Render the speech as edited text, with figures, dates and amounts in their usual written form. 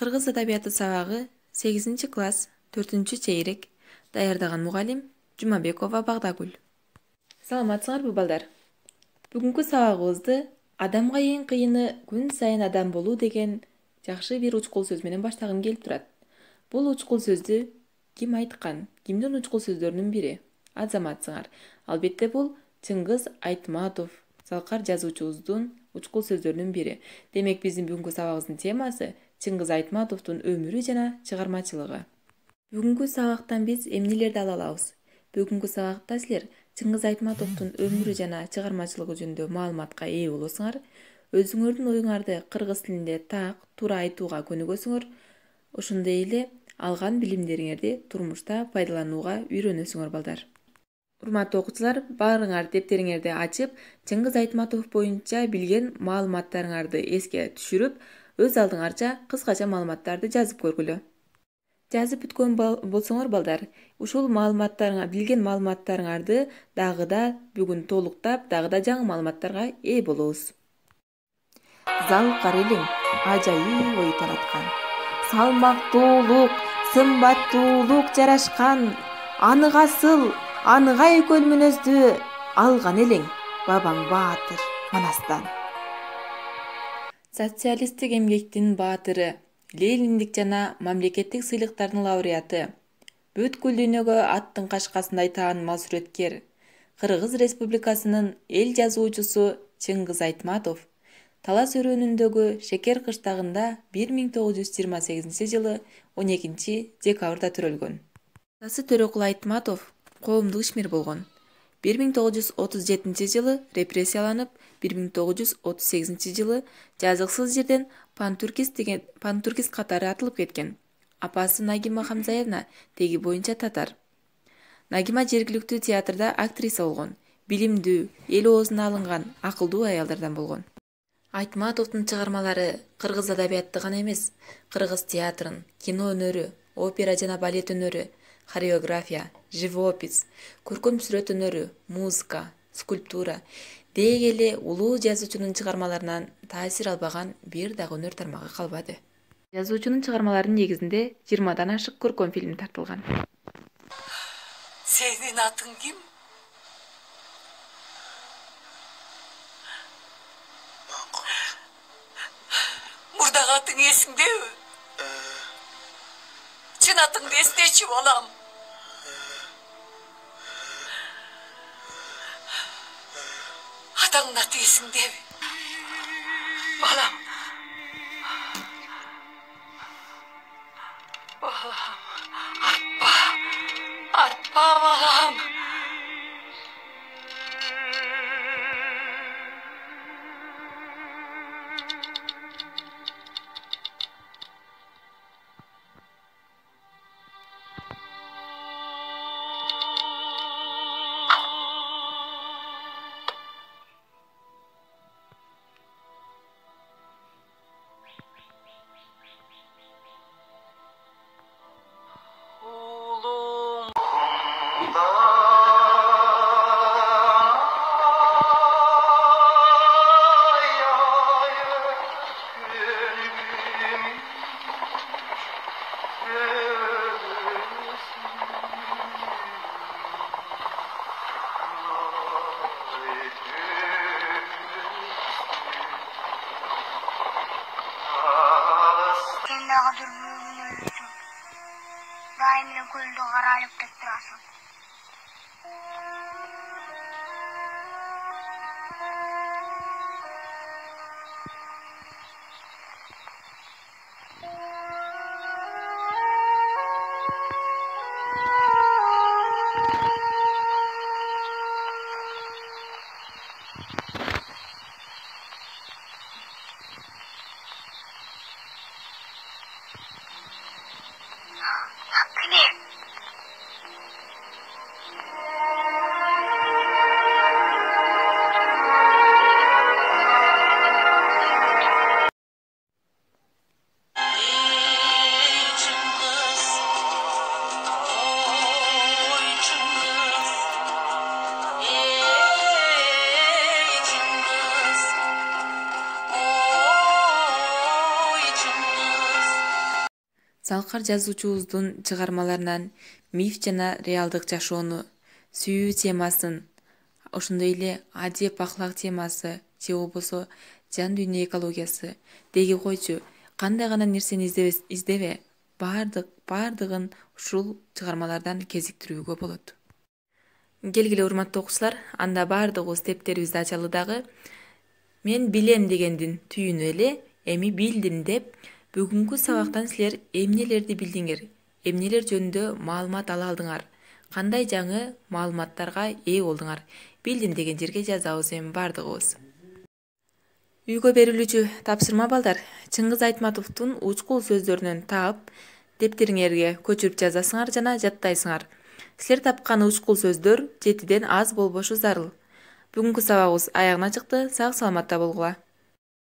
Кыргыз адабияты сабагы 8-класс 4-чейрек даярдаган мугалим Жумабекова Багдагүл. Саламатсыңарбы балдар? Бүгүнкү сабагыбызды адамга эң кыйыны күн сайын адам болуу деген жакшы бир учкул сөз менен баштагым келип турат. Бул учкул сөздү ким айткан? Кимдин учкул сөздөрүнүн бири? Азаматсыңар. Албетте бул Чыңгыз Айтматов, залкар жазуучубуздун учкул сөздөрүнүн бири. Демек биздин бүгүнкү сабагыбыздын темасы Чыңгыз Айтматовдун өмүрү жана чыгармачылыгы. Бүгүнкү сабактан биз эмнелерди ала алабыз? Бүгүнкү сабакта силер Чыңгыз Айтматовдун өмүрү жана чыгармачылыгы жөнүндө маалыматка ээ болосуңар. Өзүңөрдүн оюңарды кыргыз тилинде так, туура айтууга көнүгөсүңөр. Ошондой эле алган билимдериңерди турмушта пайдаланууга үйрөнөсүңөр балдар. Урматтуу окуучулар, баарыңар дептериңерди ачып, Чыңгыз Айтматов боюнча билген маалыматтарыңарды эске түшүрүп, өз алдыңарча кыскача маалыматтарды жазып көргүлө. Жазып бүткөн болсоңор балдар, ушул билген маалыматтарыңарды дагы да бүгүн толуктап, дагы да жаңы маалыматтарга ээ болобуз. Залкар элең ажайып ой тараткан, салмактуулук, сымбаттуулук жарашкан, анык асыл, аныгай көл мүнөздү алган элең бабаң Баатыр Манастан. Социалисттик эмгектин баатыры, Лениндик жана мамлекеттик сыйлыктардын лауреаты, бүткүл дүйнөгө аттын кашкасындай таанымал сүрөткер, Кыргыз Республикасынын эл жазуучусу Чыңгыз Айтматов Талас өрөөнүндөгү Шекер кыштагында 1928-жылы 12-декабрда төрөлгөн. Атасы Төрөкул Айтматов коомдук ишмер болгон. 1937-жылы репрессияланып, 1938-жылы жазыксыз жерден пантүркист катары атылып кеткен. Апасы Нагима Хамзаевна теги боюнча татар. Нагима жергиликтүү театрда актриса болгон. Билимдүү, эл оозуна алынган, акылдуу аялдардан болгон. Айтматовдун чыгармалары кыргыз адабиятты гана эмес, кыргыз театрын, кино өнөрү, опера жана балет өнөрү, хореография, живопись, көркөм сүрөт өнөрү, музыка, скульптура деги эле улуу жазуучунун чыгармаларынан таасир албаган бир дагы өнөр тармагы калбады. Жазуучунун чыгармаларынын негизинде 20-дан ашык көркөм фильм тартылган. Сенин атың ким? Мурдагы атың эсиңдеби? Чын атыңды эстечи балам. Атаңдын аты эсиңдеби? Балам. Балам, атпа балам. Daimle gülde karayıp tutturasın. Залкар жазуучубуздун чыгармаларынан миф жана реалдык жашоону, сүйүү темасын, ошондой эле адеп ахлак темасы же болбосо жан дүйнө экологиясы деги койчу кандай гана нерсени издебе, баардыгын ушул чыгармалардан кезиктирүүгө болот. Келгиле урматтуу окуучулар, анда баардыгыбыз тептерибизди ачалы дагы. Мен билем дегендин түйүнү эле эми билдим деп бүгүнкү сабактан силер эмнелерди билдиңер, эмнелер жөнүндө маалымат ала алдыңар, кандай жаңы маалыматтарга ээ болдуңар, билдим деген жерге жазабыз эми баардыгыбыз. Үйгө берилүүчү тапшырма балдар, Чыңгыз Айтматовдун учкул сөздөрүнөн таап, дептериңерге көчүрүп жазасыңар жана жаттайсыңар. Силер тапкан учкул сөздөр 7ден аз болбошу зарыл. Бүгүнкү сабагыбыз аягына чыкты. Сак саламатта болгула.